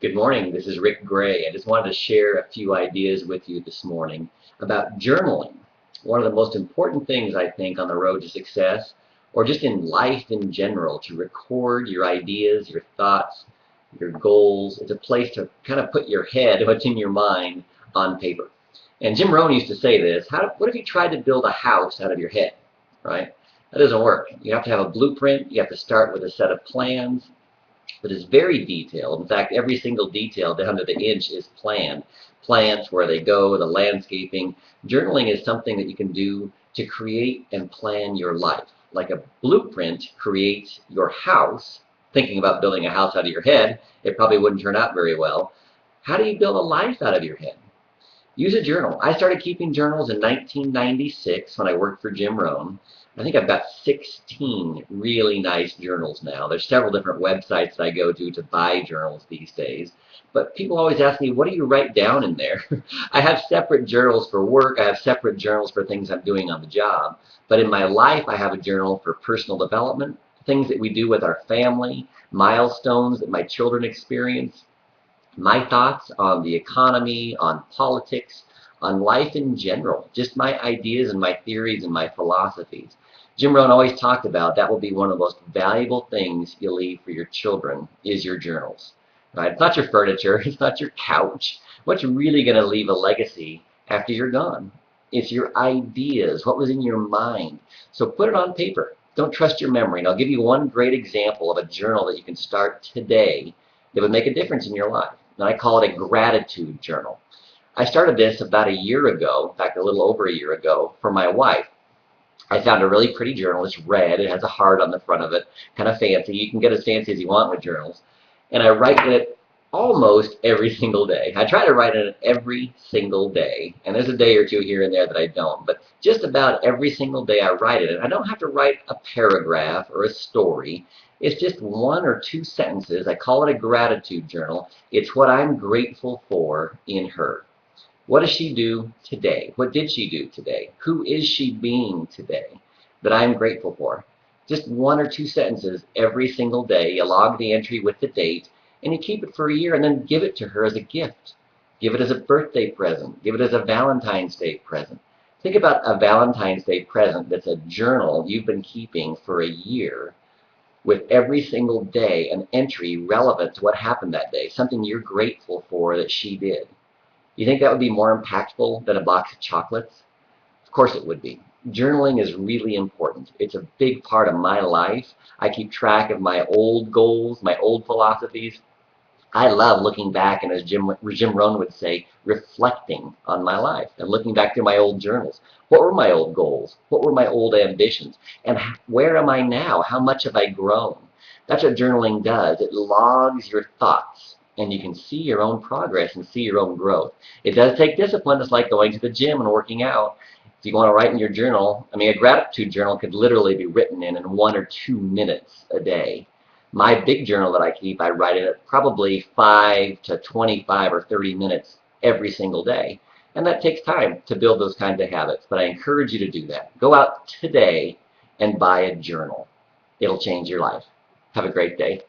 Good morning. This is Rick Gray. I just wanted to share a few ideas with you this morning about journaling. One of the most important things I think on the road to success, or just in life in general, to record your ideas, your thoughts, your goals. It's a place to kind of put your head, what's in your mind, on paper. And Jim Rohn used to say this, what if you tried to build a house out of your head, right? That doesn't work. You have to have a blueprint. You have to start with a set of plans that is very detailed. In fact, every single detail down to the inch is planned. Plants, where they go, the landscaping. Journaling is something that you can do to create and plan your life. Like a blueprint creates your house. Thinking about building a house out of your head, it probably wouldn't turn out very well. How do you build a life out of your head? Use a journal. I started keeping journals in 1996 when I worked for Jim Rohn. I think I've got 16 really nice journals now. There's several different websites that I go to buy journals these days. But people always ask me, what do you write down in there? I have separate journals for work. I have separate journals for things I'm doing on the job. But in my life, I have a journal for personal development, things that we do with our family, milestones that my children experience, my thoughts on the economy, on politics, on life in general, just my ideas and my theories and my philosophies. Jim Rohn always talked about that will be one of the most valuable things you'll leave for your children is your journals. Right? It's not your furniture, it's not your couch. What's really going to leave a legacy after you're gone? It's your ideas, what was in your mind. So put it on paper. Don't trust your memory. And I'll give you one great example of a journal that you can start today that would make a difference in your life. And I call it a gratitude journal. I started this about a year ago, in fact a little over a year ago, for my wife. I found a really pretty journal. It's red. It has a heart on the front of it, kind of fancy. You can get as fancy as you want with journals. And I write in it almost every single day. I try to write in it every single day. And there's a day or two here and there that I don't. But just about every single day I write in it. I don't have to write a paragraph or a story. It's just one or two sentences. I call it a gratitude journal. It's what I'm grateful for in her. What does she do today? What did she do today? Who is she being today that I'm grateful for? Just one or two sentences every single day. You log the entry with the date, and you keep it for a year, and then give it to her as a gift. Give it as a birthday present. Give it as a Valentine's Day present. Think about a Valentine's Day present that's a journal you've been keeping for a year, with every single day an entry relevant to what happened that day, something you're grateful for that she did. You think that would be more impactful than a box of chocolates? Of course it would be. Journaling is really important. It's a big part of my life. I keep track of my old goals, my old philosophies. I love looking back and, as Jim Rohn would say, reflecting on my life and looking back through my old journals. What were my old goals? What were my old ambitions? And where am I now? How much have I grown? That's what journaling does. It logs your thoughts, and you can see your own progress and see your own growth. It does take discipline. It's like going to the gym and working out. If you want to write in your journal, a gratitude journal could literally be written in 1 or 2 minutes a day. My big journal that I keep, I write in it probably 5 to 25 or 30 minutes every single day. And that takes time to build those kinds of habits. But I encourage you to do that. Go out today and buy a journal. It'll change your life. Have a great day.